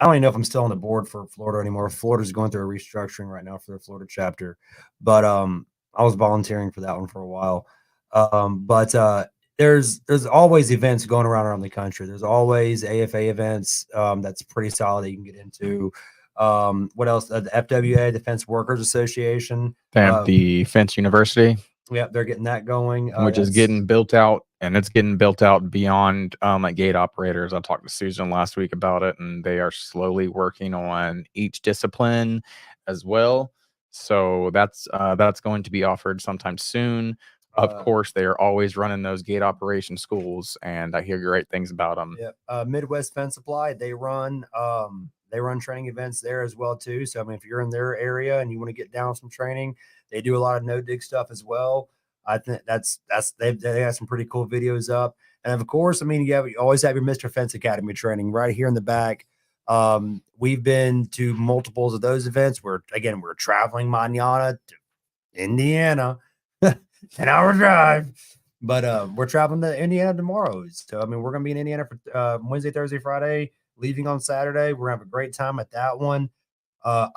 I don't even know if I'm still on the board for Florida anymore. Florida's going through a restructuring right now for their Florida chapter, but I was volunteering for that one for a while. But there's always events going around the country. There's always AFA events that's pretty solid that you can get into. What else? The FWA, Defense Workers Association. They have the Fence University. Yeah, they're getting that going, which is getting built out, and it's getting built out beyond like gate operators. I talked to Susan last week about it, and they are slowly working on each discipline as well. So that's going to be offered sometime soon. Of course, they are always running those gate operation schools, and I hear great things about them. Yeah, Midwest Fence Supply, they run training events there as well too. So I mean, if you're in their area and you want to get down some training, they do a lot of no dig stuff as well. I think they have some pretty cool videos up. And of course, I mean, you always have your Mr. Fence Academy training right here in the back. We've been to multiples of those events. We're traveling mañana to Indiana, 10-hour drive, but we're traveling to Indiana tomorrow. So I mean, we're gonna be in Indiana for Wednesday, Thursday, Friday, leaving on Saturday. We're gonna have a great time at that one. It's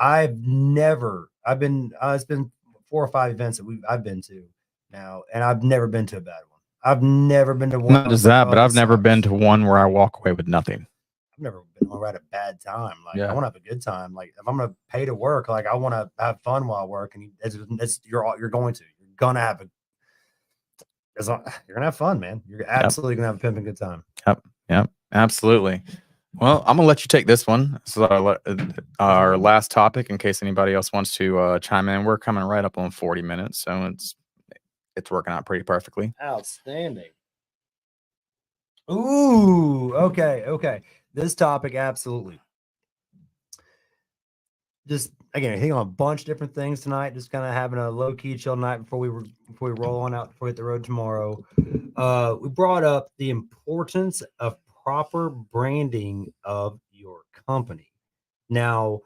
been 4 or 5 events that I've been to now, and I've never been to a bad one. I've never been to one. Not just that, but I've never been to one where I walk away with nothing. I've never been on a bad time. Like I want to have a good time. Like if I'm gonna pay to work, like I want to have fun while I work, and you're going to have you're gonna have fun, man. You're absolutely gonna have a pimping good time. Yep, absolutely. Well, I'm gonna let you take this one. This is our last topic in case anybody else wants to chime in. We're coming right up on 40 minutes, so it's working out pretty perfectly. Outstanding. Ooh, okay. This topic, absolutely. Just again, hitting on a bunch of different things tonight. Just kind of having a low key, chill night before we roll on out before we hit the road tomorrow. We brought up the importance of proper branding of your company. Now,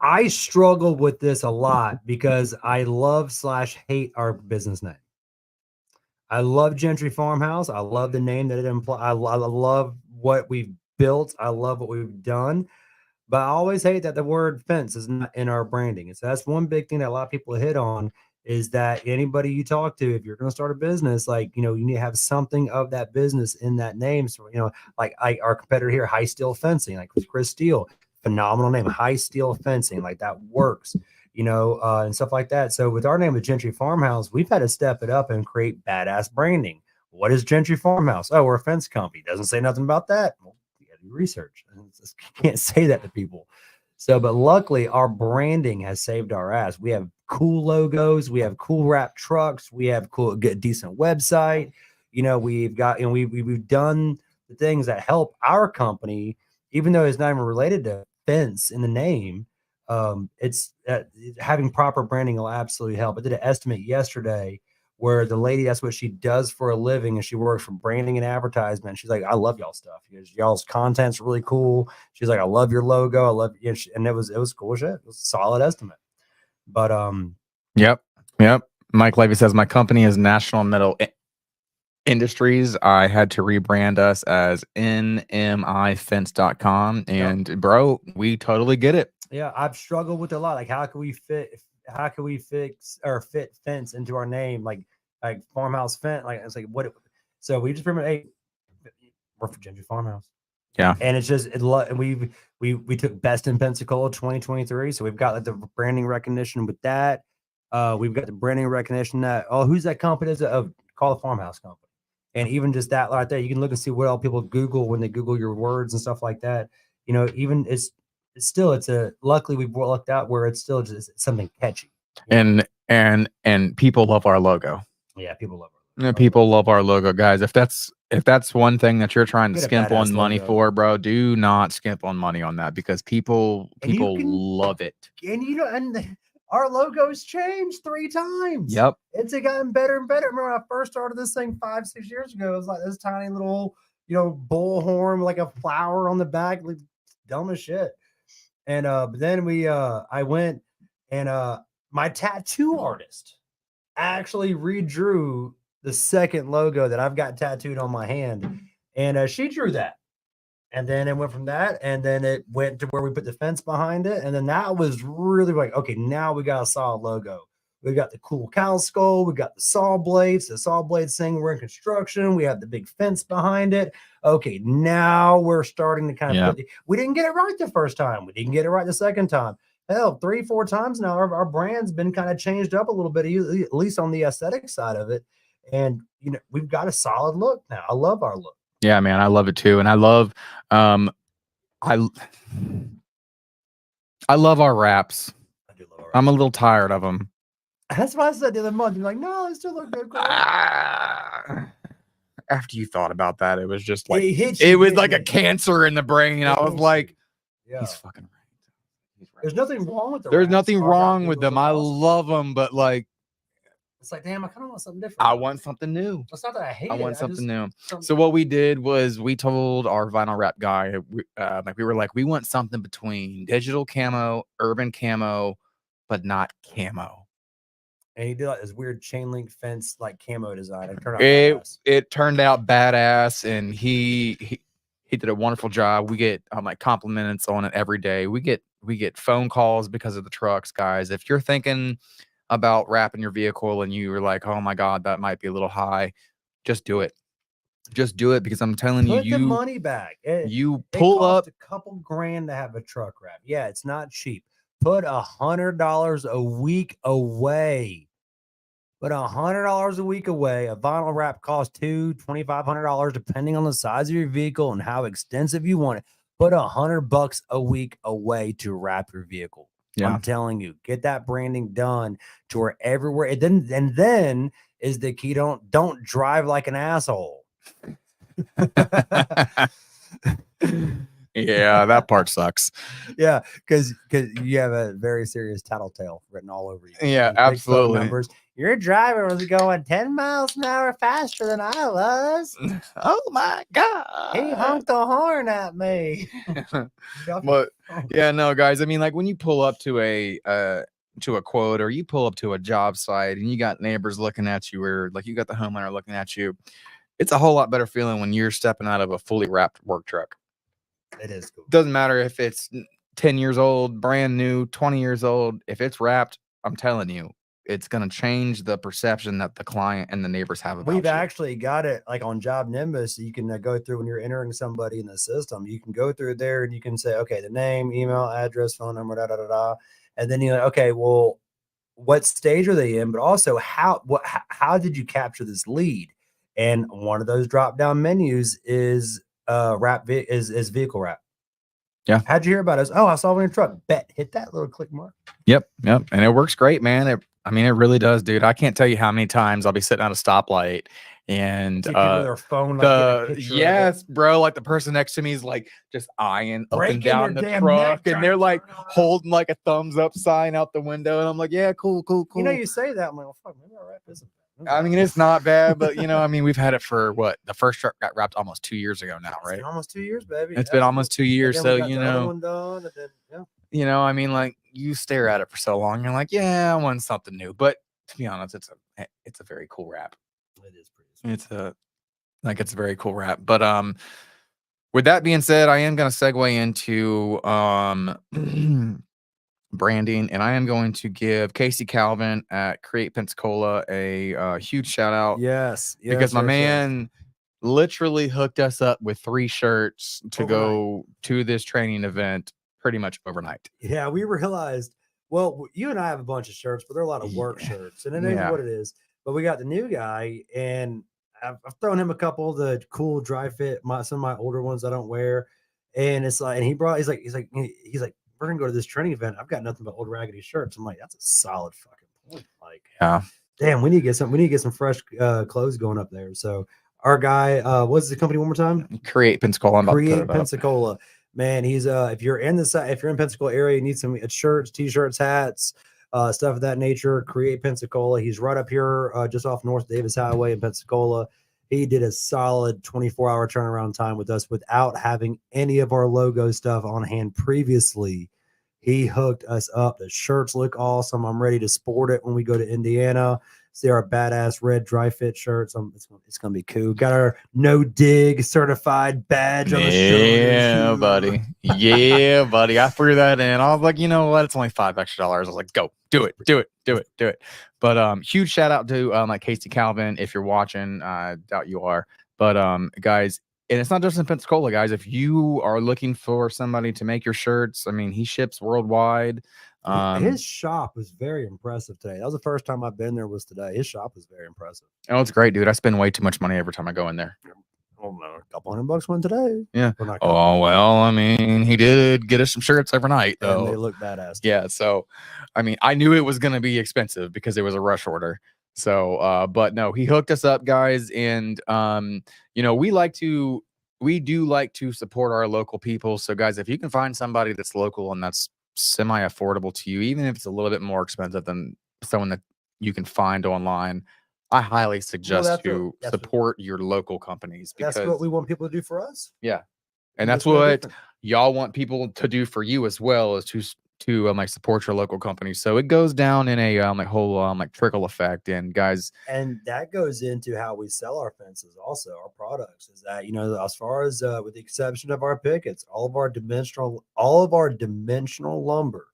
I struggle with this a lot because I love/hate our business name. I love Gentry Farmhouse. I love the name that it implies. I love what we've built. I love what we've done. But I always hate that the word fence is not in our branding. And so that's one big thing that a lot of people hit on is that anybody you talk to, if you're going to start a business, like, you need to have something of that business in that name. So, like our competitor here, High Steel Fencing, like with Chris Steele, phenomenal name, High Steel Fencing, like that works, and stuff like that. So with our name with Gentry Farmhouse, we've had to step it up and create badass branding. What is Gentry Farmhouse? Oh, we're a fence company. Doesn't say nothing about that. Well, you got to do research. You can't say that to people. So, but luckily our branding has saved our ass. We have cool logos. We have cool wrap trucks. We have decent website. We've got, we've done the things that help our company, even though it's not even related to fence in the name. It's having proper branding will absolutely help. I did an estimate yesterday where the lady, that's what she does for a living, and she works for branding and advertisement. She's like, I love y'all stuff. Y'all's content's really cool. She's like, I love your logo. I love you. And it was cool shit. It was a solid estimate. But Yep. Mike Levy says my company is National Metal Industries. I had to rebrand us as nmifence.com, and bro, we totally get it. Yeah, I've struggled with it a lot. Like, how can we fix or fit fence into our name? Like Farmhouse Fence. Like, it's like what? So we just remember, hey, we're for Gentry Farmhouse. Yeah, and it's just we took Best in Pensacola 2023. So we've got like the branding recognition with that. We've got the branding recognition that who's that company? Call the Farmhouse Company. And even just that right there, you can look and see what all people Google when they Google your words and stuff like that. Even it's luckily we've lucked out where it's still just something catchy. And people love our logo. Yeah, people love it. People love our logo, guys. If that's one thing that you're trying to skimp on money for, bro, do not skimp on money on that because people love it. And and our logo's changed 3 times. Yep. It's gotten better and better. Remember when I first started this thing 5-6 years ago, it was like this tiny little, bullhorn, like a flower on the back, like dumb as shit. And but then I went and my tattoo artist actually redrew the second logo that I've got tattooed on my hand. And she drew that. And then it went from that, and then it went to where we put the fence behind it. And then that was really like, okay, now we got a solid logo. We got the cool cow skull. We got the saw blades. The saw blades thing, we're in construction. We have the big fence behind it. Okay, now we're starting to kind of we didn't get it right the first time. We didn't get it right the second time. Hell, 3-4 times now, our brand's been kind of changed up a little bit, at least on the aesthetic side of it. And, we've got a solid look now. I love our look. Yeah, man, I love it too. And I love I love our wraps. I do love our wraps. I'm a little tired of them. That's why I said the other month. You're like, no, they still look good. After you thought about that, it was just like it was like a cancer in the brain. I was like, he's fucking right. There's nothing wrong with them. There's nothing wrong with them. I love them, but like, it's like, damn, I kind of want something different. I want something new. It's not that I hate it. I want something new. So what we did was we told our vinyl wrap guy, we were like, we want something between digital camo, urban camo, but not camo. And he did like this weird chain link fence like camo design. It turned out badass, and he did a wonderful job. We get compliments on it every day. We get phone calls because of the trucks, guys. If you're thinking about wrapping your vehicle and you were like, oh my God, that might be a little high, just do it. Just do it, because I'm telling you, put the money back. You pull up a couple grand to have a truck wrap. Yeah, it's not cheap. Put $100 a week away. Put $100 a week away. A vinyl wrap costs $2,500 depending on the size of your vehicle and how extensive you want it. Put $100 a week away to wrap your vehicle. Yeah. I'm telling you, get that branding done to where everywhere. And then is the key. Don't drive like an asshole. Yeah, that part sucks. Yeah, because you have a very serious tattletale written all over you. Yeah, absolutely. Numbers. Your driver was going 10 miles an hour faster than I was. Oh my God. He honked the horn at me. But yeah, no, guys. I mean, like when you pull up to a quote, or you pull up to a job site and you got neighbors looking at you, or like you got the homeowner looking at you, it's a whole lot better feeling when you're stepping out of a fully wrapped work truck. It is cool. Doesn't matter if it's 10 years old, brand new, 20 years old. If it's wrapped, I'm telling you, it's going to change the perception that the client and the neighbors have about We've you. Actually got it like on Job Nimbus. You can go through when you're entering somebody in the system. You can go through there and you can say, okay, the name, email, address, phone number, and then you're like, okay, well, what stage are they in? But also, how did you capture this lead? And one of those drop down menus is is vehicle wrap. Yeah. How'd you hear about us? Oh, I saw it in your truck. Bet. Hit that little click mark. Yep. And it works great, man. It really does, dude. I can't tell you how many times I'll be sitting at a stoplight and their phone. Yes, bro. Like the person next to me is like just eyeing up and down the truck, and they're like holding like a thumbs up sign out the window, and I'm like, yeah, cool. You know, you say that, I'm like, well, fuck, maybe our wrap isn't. I mean, it's not bad, but we've had it for what? The first truck got wrapped almost 2 years ago now, right? It's been almost 2 years, baby. It's been almost 2 years. So, like you stare at it for so long, you're like, yeah, I want something new. But to be honest, it's a very cool wrap. It is pretty sweet. It's a very cool wrap. But with that being said, I am going to segue into branding, and I am going to give Casey Calvin at Create Pensacola a huge shout out. Yes, because my man literally hooked us up with 3 shirts to go to this training event pretty much overnight. Yeah, we realized, well, you and I have a bunch of shirts, but they're a lot of work shirts, and it is what it is. But we got the new guy, and I've thrown him a couple of the cool dry fit, some of my older ones I don't wear, and it's like, and he's like, we're gonna go to this training event. I've got nothing but old raggedy shirts. I'm like, that's a solid fucking point. Like, Yeah. Damn, we need to get some fresh clothes going up there. So our guy, what's the company one more time? Create Pensacola. Create Pensacola. Man, he's if you're in Pensacola area, you need some shirts, t-shirts, hats, stuff of that nature. Create Pensacola. He's right up here, just off North Davis Highway in Pensacola. He did a solid 24-hour turnaround time with us without having any of our logo stuff on hand previously. He hooked us up. The shirts look awesome. I'm ready to sport it when we go to Indiana. See our badass red dry fit shirts. It's gonna be cool. Got our no dig certified badge on the shoulders. Yeah, buddy. Yeah, buddy. I threw that in. I was like, you know what? It's only $5 extra. I was like, go, do it. But huge shout out to like Casey Calvin. If you're watching, I doubt you are. But guys, and it's not just in Pensacola, guys. If you are looking for somebody to make your shirts, I mean, he ships worldwide. His shop was very impressive today. That was the first time I've been there was today. His shop was very impressive. Oh, it's great, dude. I spend way too much money every time I go in there. Oh no, a couple $100 went today. Yeah. Oh well, I mean, he did get us some shirts overnight, though. And they look badass. Yeah. So, I mean, I knew it was going to be expensive because it was a rush order. So, but no, he hooked us up, guys, and you know, we do like to support our local people. So, guys, if you can find somebody that's local and that's semi-affordable to you, even if it's a little bit more expensive than someone that you can find online, I highly suggest you support your local companies, because that's what we want people to do for us. Yeah. And that's what y'all want people to do for you as well, is to like support your local companies. So it goes down in a like whole like trickle effect. And guys, and that goes into how we sell our fences also, our products, is that, you know, as far as with the exception of our pickets, all of our dimensional lumber,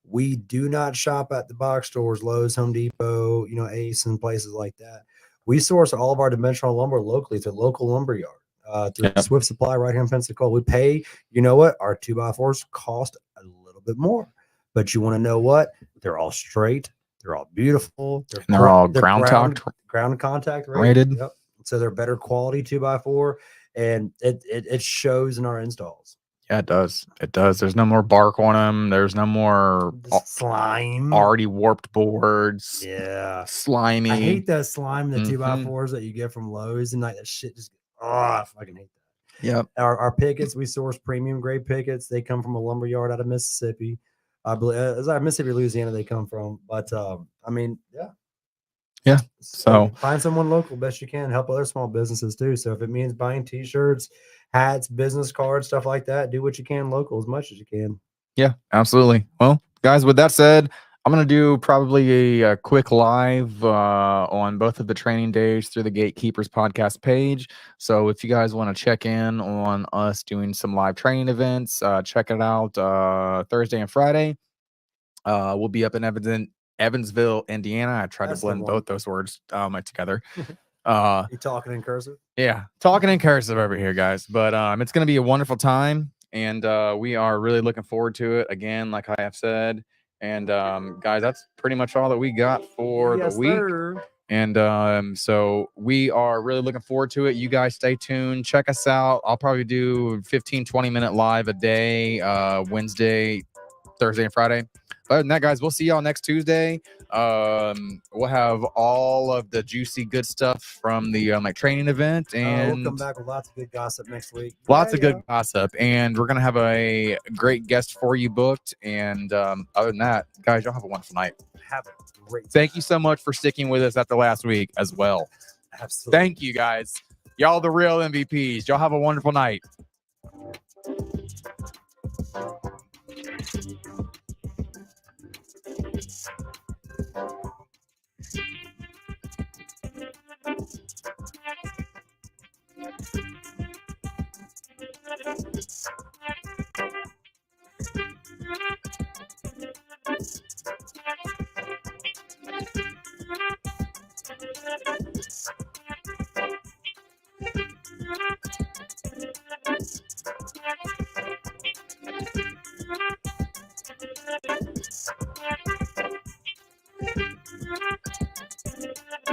we do not shop at the box stores, Lowe's, Home Depot, you know, Ace and places like that. We source all of our dimensional lumber locally through local lumber yard, through Swift Supply right here in Pensacola. We pay, you know what, our 2x4s cost a little bit more, but you want to know what? They're all straight. They're all beautiful. They're all ground contact rated. Yep. So they're better quality 2x4, and it shows in our installs. Yeah, it does. It does. There's no more bark on them. There's no more slime, already warped boards. Yeah, slimy. I hate that slime, the 2x4s that you get from Lowe's, and like that shit just. Oh, I fucking hate that. Yep. Our pickets, we source premium grade pickets. They come from a lumber yard out of Mississippi. I believe, Mississippi, Louisiana, they come from. But I mean, yeah. So find someone local best you can. Help other small businesses too. So if it means buying t-shirts, hats, business cards, stuff like that, do what you can local as much as you can. Yeah, absolutely. Well, guys, with that said, I'm going to do probably a quick live on both of the training days through the Gatekeepers podcast page. So if you guys want to check in on us doing some live training events, check it out Thursday and Friday. We'll be up in Evansville, Indiana. I tried to blend both those words together. You talking in cursive? Yeah, talking in cursive over here, guys. But it's going to be a wonderful time, and we are really looking forward to it. Again, like I have said. And guys, that's pretty much all that we got for the week. Sir. And so we are really looking forward to it. You guys stay tuned. Check us out. I'll probably do 15-20 minute live a day, Wednesday, Thursday, and Friday. Other than that, guys, we'll see y'all next Tuesday. We'll have all of the juicy good stuff from the like training event, and we'll come back with lots of good gossip next week. Lots of good gossip, and we're gonna have a great guest for you booked. And other than that, guys, y'all have a wonderful night. Have a great time. Thank you so much for sticking with us after last week as well. Absolutely. Thank you, guys. Y'all the real MVPs. Y'all have a wonderful night.